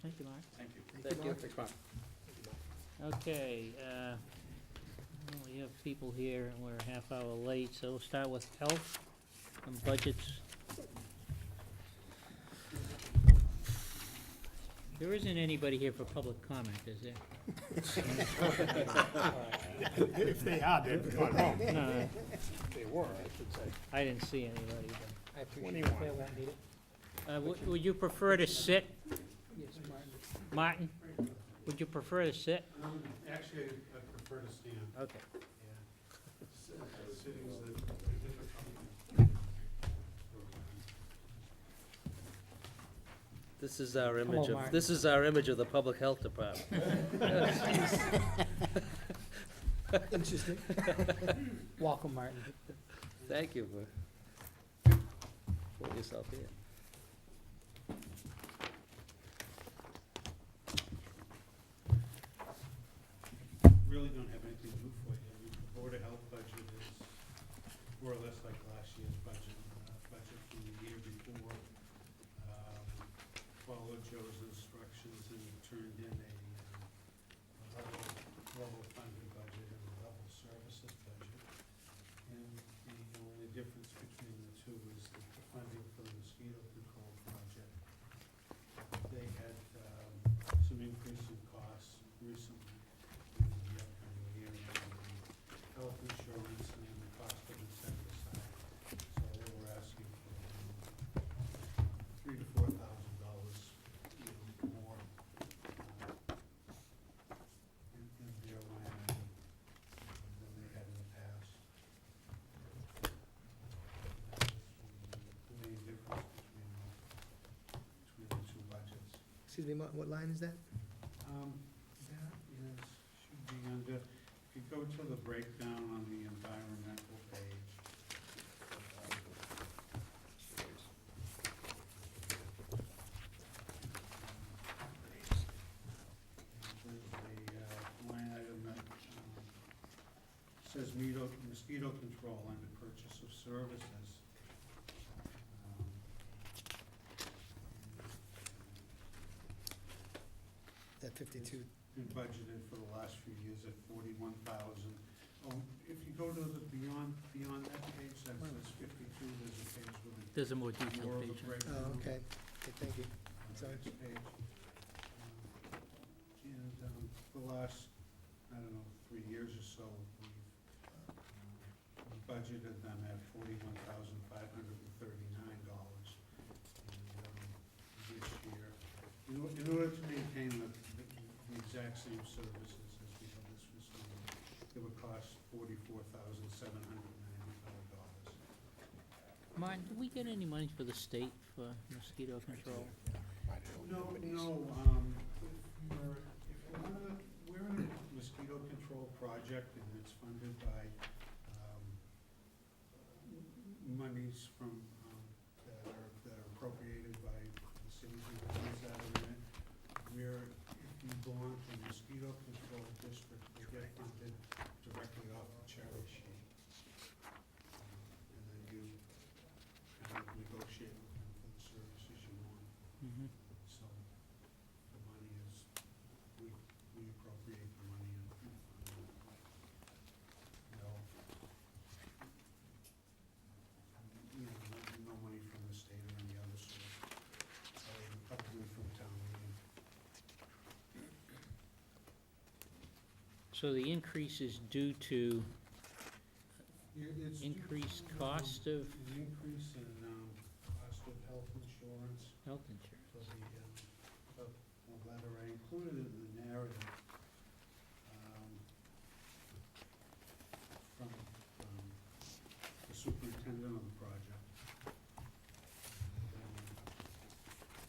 Thank you, Mark. Thank you. Thank you. Thanks, Mark. Okay, we have people here, and we're a half hour late, so we'll start with health and budgets. There isn't anybody here for public comment, is there? If they are, they're gone home. No, They were, I should say. I didn't see anybody, but. I appreciate 21. it. I won't need it. Would you prefer to sit, Yes, Martin. Martin? Would you prefer to sit? Actually, I prefer to stand. Okay. Sitting's the difficult. This is our Come image on, of, Mark. this is our image of the public health department. Interesting. Welcome, Martin. Thank you for putting yourself here. Really don't have anything new for you. I mean, the Board of Health budget is more or less like last year's budget, budget from the year before. Followed Joe's instructions and turned in a level funded budget and a level services budget. And the only difference between the two is that the funding for the mosquito control project, they had some increase in costs recently in the upcoming year. Health insurance and the cost of insecticide. So they were asking for $3,000 to $4,000, more in their line item than they had in the past. That was the main difference between the two budgets. Excuse me, Martin, what line is that? That is, should be under, if you go to the breakdown on the environmental page. There's a line item that says mosquito control under purchase of services. That 52. Been budgeted for the last few years at 41,000. If you go to the beyond that page, that says 52, there's a page with a There's a more more detailed of a page. breakdown. Oh, okay. Okay, thank you. On the Sorry. next page. And the last, I don't know, 3 years or so, we've budgeted them at $41,539. And this year, in order to maintain the exact same services as we have this fiscal year, it would cost $44,795. Martin, do we get any money for the state for mosquito control? No, we're in a mosquito control project, and it's funded by monies from, that are appropriated by the cities and counties that are in it. Where if you belong to a mosquito control district, they get funded directly off the cherry sheet. And then you kind of negotiate with them for the services you want. Mhm. So the money is, we appropriate the money and fund it. No money from the state or any other source, probably from town meeting. So the increase is due to It's increased cost of An increase in, cost of health insurance. health insurance. For the letter I included in the narrative, from the superintendent of the project.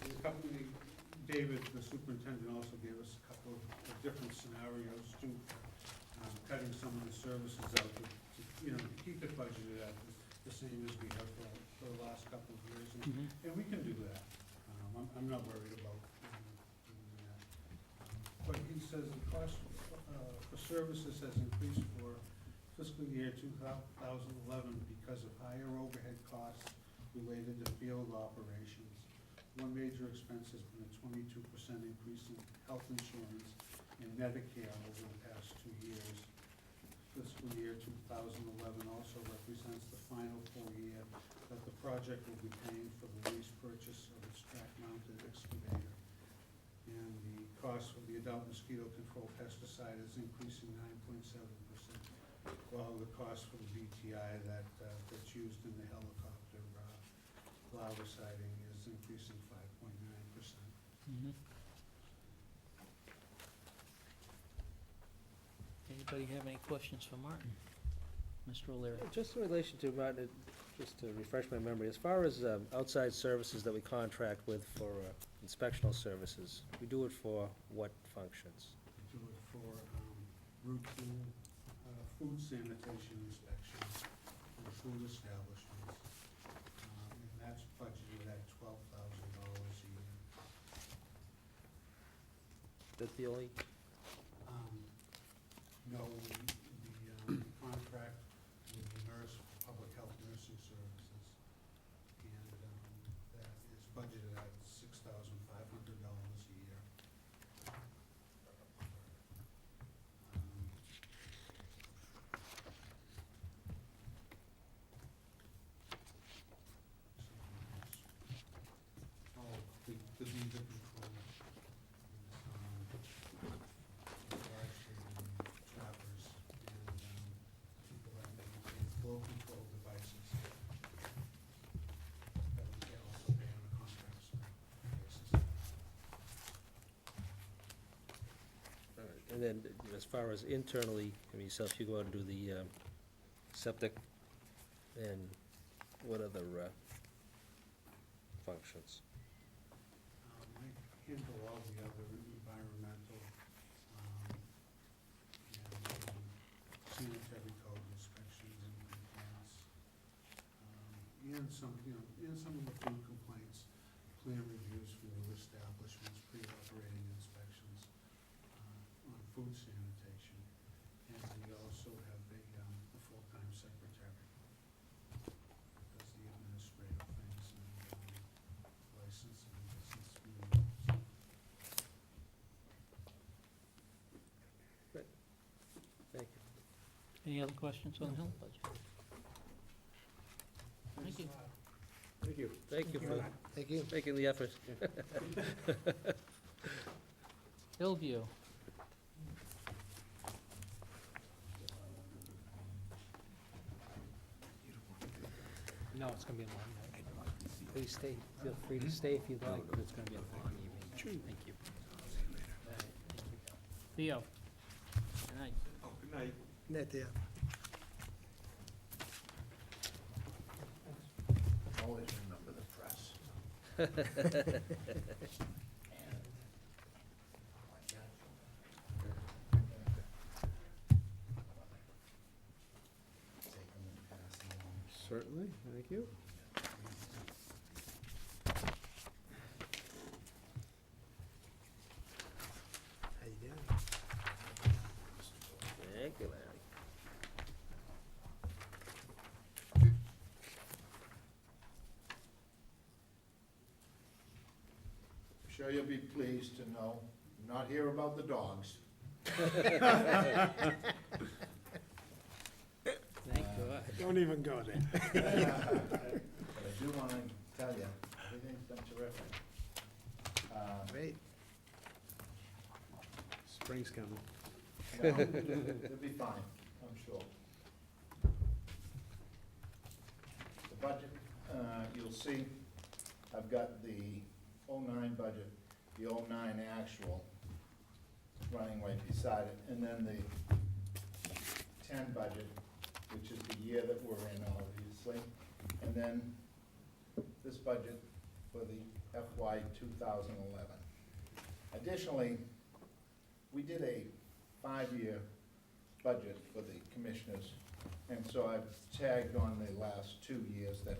The company, David, the superintendent, also gave us a couple of different scenarios to, cutting some of the services out to, to keep it budgeted at the same as we have for the last couple of years. Mhm. And we can do that. I'm not worried about doing that. But he says the cost for services has increased for fiscal year 2011 because of higher overhead costs related to field operations, one major expense has been a 22% increase in health insurance and Medicare over the past 2 years. Fiscal year 2011 also represents the final full year that the project will be paying for the lease purchase of its track-mounted excavator. And the cost for the adult mosquito control pesticide is increasing 9.7%, while the cost for the BTI that's used in the helicopter larviciding is increasing 5.9%. Mhm. Anybody have any questions for Martin? Mr. O'Leary? Just in relation to, Martin, just to refresh my memory, as far as outside services that we contract with for inspectional services, we do it for what functions? We do it for routine food sanitation inspections in food establishments. And that's budgeted at $12,000 a year. That the only, No, the contract with the nurse, public health nursing services, and that is budgeted at $6,500 a year. Oh, the visa control. Trappers and people that maintain flow control devices that we can also pay on a contract basis. and then as far as internally, I mean, yourself, you go out and do the septic and what other functions? I handle all the other environmental and sanitary code inspections and complaints. And some, and some of the food complaints, plan reviews for new establishments, pre-operating inspections on food sanitation. And we also have a full-time secretary that does the administrative things and licensing, business renewals. Thank you. Any other questions on the health budget? Thank you. Thank you. Thank you for Thank you. making the effort. Hillview, No, it's gonna be a long night. Please stay, feel free to stay if you'd like, but it's gonna be a long evening. Thank you. Theo. Good night. Good night. Night there. Always remember the press. Certainly, thank you. How you doing? Thank you, Larry. I'm sure you'll be pleased to know, I'm not here about the dogs. Thank God. Don't even go there. But I do want to tell you, everything's been terrific. Great. Spring's coming. No, it'll be fine, I'm sure. The budget, you'll see, I've got the '09 budget, the '09 actual running right beside it, and then the '10 budget, which is the year that we're in, obviously, and then this budget for the FY 2011. Additionally, we did a 5-year budget for the commissioners, and so I've tagged on the last 2 years that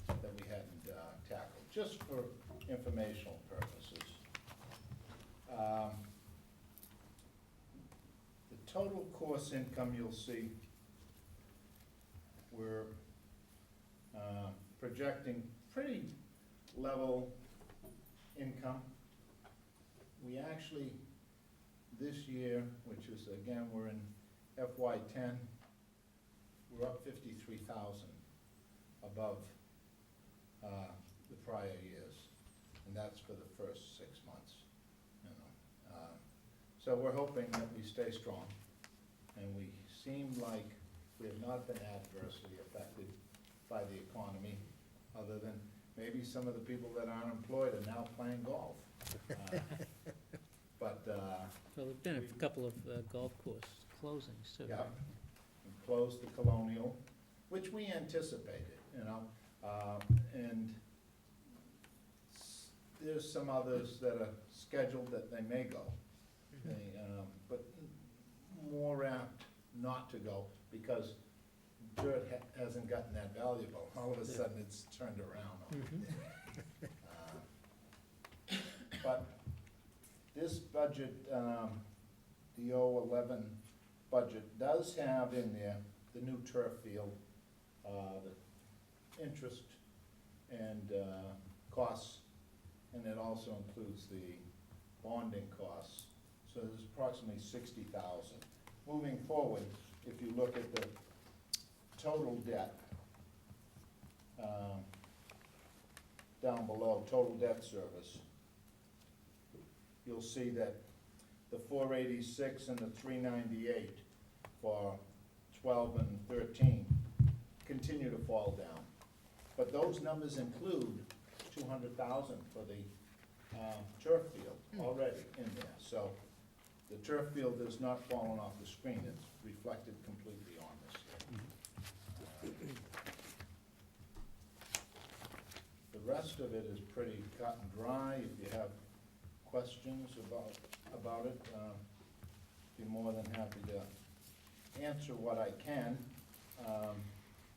we hadn't tackled, just for informational purposes. The total course income, you'll see, we're projecting pretty level income. We actually, this year, which is, again, we're in FY '10, we're up 53,000 above the prior years, and that's for the first 6 months, you know. So we're hoping that we stay strong, and we seem like we have not been adversely affected by the economy, other than maybe some of the people that aren't employed are now playing golf. But, Well, there've been a couple of golf course closings, too. yeah, we closed the Colonial, which we anticipated, you know, and there's some others that are scheduled that they may go. They, but more apt not to go, because dirt hasn't gotten that valuable. All of a sudden, it's turned around on it. But this budget, the 011 budget, does have in there the new turf field, the interest and costs, and it also includes the bonding costs. So there's approximately 60,000. Moving forward, if you look at the total debt, down below, total debt service, you'll see that the 486 and the 398 for 12 and 13 continue to fall down. But those numbers include 200,000 for the turf field already in there. So the turf field has not fallen off the screen, it's reflected completely on this here. The rest of it is pretty cut and dry. If you have questions about it, be more than happy to answer what I can.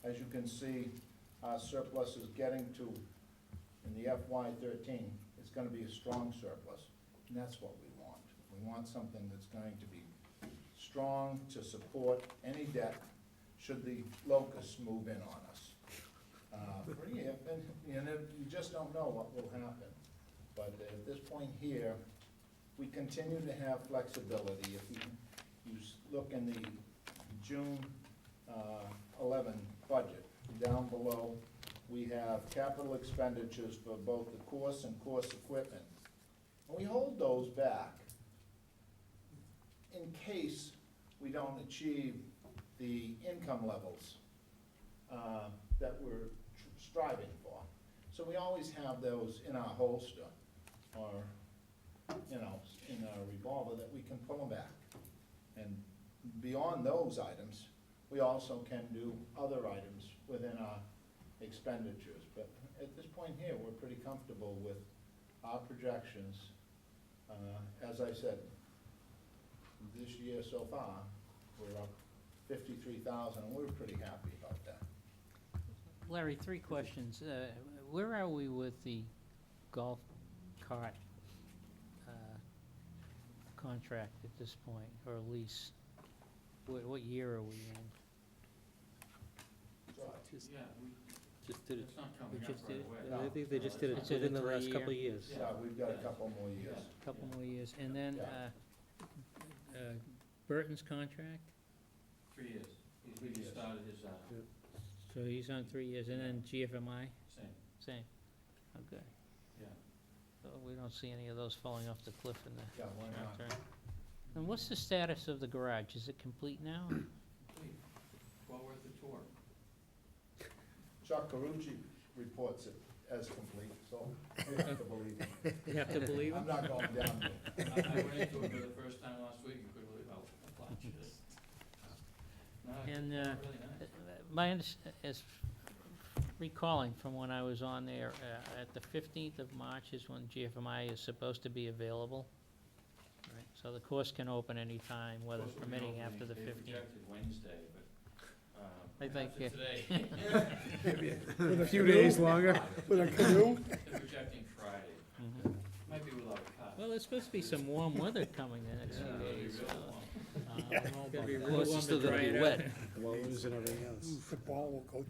As you can see, our surplus is getting to, in the FY '13, it's gonna be a strong surplus, and that's what we want. We want something that's going to be strong to support any debt should the locusts move in on us. And you know, you just don't know what will happen. But at this point here, we continue to have flexibility. If you look in the June 11 budget, down below, we have capital expenditures for both the course and course equipment. And we hold those back in case we don't achieve the income levels that we're striving for. So we always have those in our holster, or, you know, in our revolver, that we can pull them back. And beyond those items, we also can do other items within our expenditures. But at this point here, we're pretty comfortable with our projections. As I said, this year so far, we're up 53,000, and we're pretty happy about that. Larry, 3 questions. Where are we with the golf cart contract at this point, or lease? What year are we in? Yeah, Just did it. it's not We coming just up did right it? away. I think they just did it It's in within a the last 3-year. couple of years. Yeah, we've got a couple more years. Couple more years. And then Yeah. Burton's contract? 3 years. He 3 years. started his, So he's on 3 years. And then GFMI? same, Same. Okay. yeah. So we don't see any of those falling off the cliff in the Yeah, why not? short term. And what's the status of the garage? Is it complete now? Complete. Well worth the tour. Chuck Carucci reports it as complete, so you have to believe him. You have to believe I'm him? not going down there. I went into it for the first time last week, and couldn't believe how flat it is. No, And, it's really nice. My is recalling from when I was on there, at the 15th of March is when GFMI is supposed to be available. Right, so the course can open anytime, weather Supposed to be permitting, opening, after the they 15th. projected Wednesday, but, I think, perhaps it's today. With a few days longer, with a canoe? They're projecting Friday, Mhm. might be without a cut. Well, there's supposed to be some warm weather coming the next Yeah, few it'll be days. real So, warm. it's gonna be Of real course, warm it's to still gonna dry be it wet. out. Lows and everything else. The ball will go.